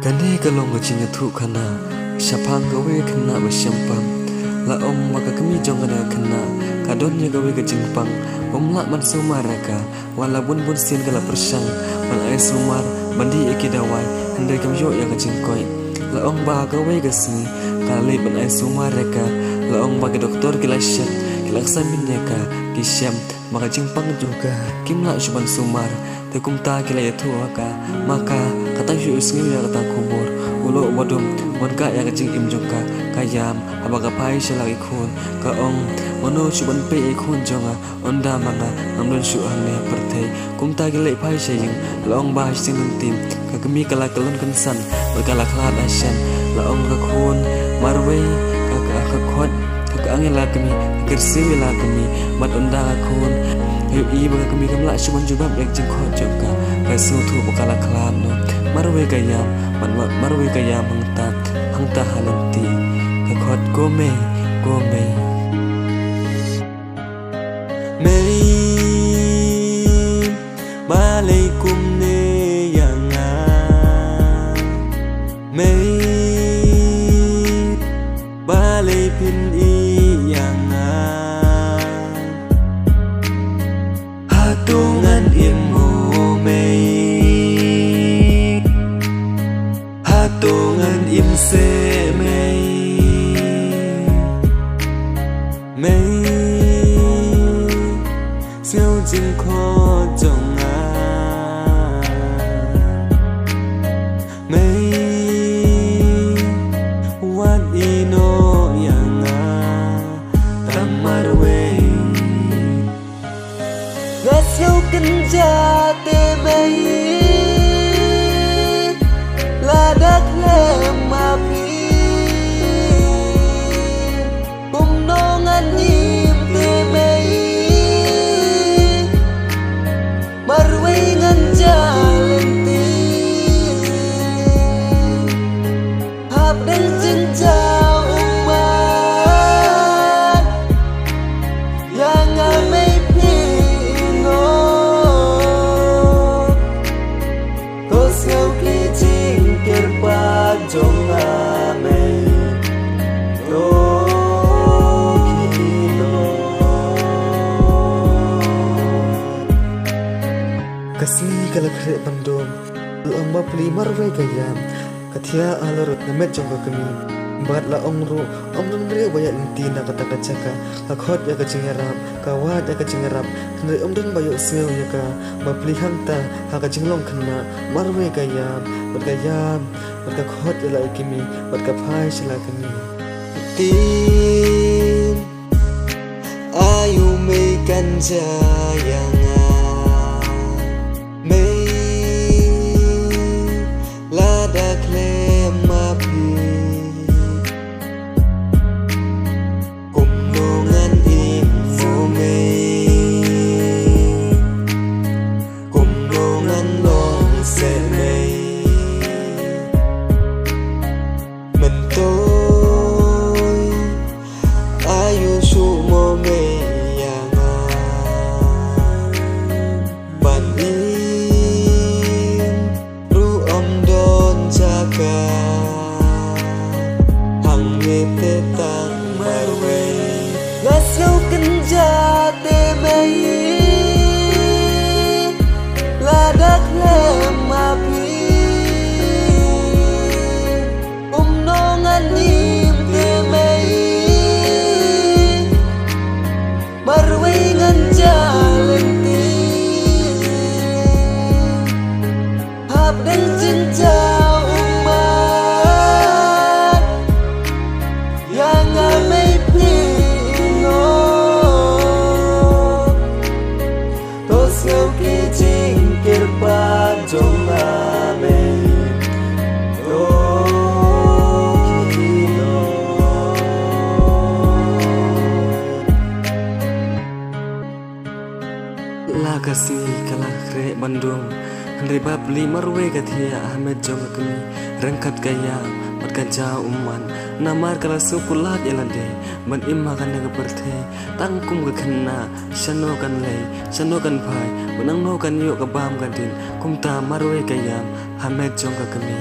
Kani kalong ga jinga thu khana shapang ga we khana ba shampang la om maka kami jong ga khana kadon nya ga we ga jingpang om la man sumara ka wala bun bun sin ga la persang man ai sumar bandi eki dawai handai kam yo ya ga jingkoi la om ba ga we ga si kali ban ai sumara ka la om ba ga doktor kila shat kila samin nya ka kisham maka jingpang juga kim la shuban sumar te kumta kila ya thu ka maka kata yu usngi ya kata kubur ulo wadum wanka ya kacing im jongka kayam abaga pai shalak ikhun ka ong mano chuban pe ikhun jonga onda manga namdon shu ane perthei kumta gile pai shaying long ba sing tim ka kemi kala kalon kansan berkala klat asyan la ong ka khun marwe ka khot ka angela kemi kersi la kemi mat onda ka khun yu I ba kemi kamla chuban jubab yak jing khot joka ka su thu bakala klat no marwe kayam marwe kayam hangta halanti ka khot gome mei malaikum ne yanga mei balai pin I yanga hatungan ilmu mei hatungan imse mei siêu jing kho jong a mei wat ino yang a tamar we ngasau kenja te mei ladak lem api kumnongan nim te mei marway ngan jalan ti hab dan jenjau umat yang amai pino kos ngau ki jingkir pajong amai kasi kalakre bandom luang ba pli marway kayam kathia alarut namet jongka kami bat la ongru omnun re waya inti na kata kacaka akhot ya kacingirap kawat ya kacingirap kendre omdun bayo sel ya ka ba pli hangta ha kacing khna marway kayam bat khot ya la kimi bat ka phai sila kami tin ayu me kanja yang ngasau kenja te mei ladak lem api umnongan nim te mei marway ngan jalan ti hab dan jenjau umat yang amai jingkir pajong amei la kasi kalakre bandung handai bab li marwe kathia ahmed jong kami rangkat kaya matkaja umman namar kala sukulat yalande ban imma kan ga perthe tangkum ga khanna shano kan phai benang no kan yo ka bam kan din kumta marwe kayam ahmed jong kami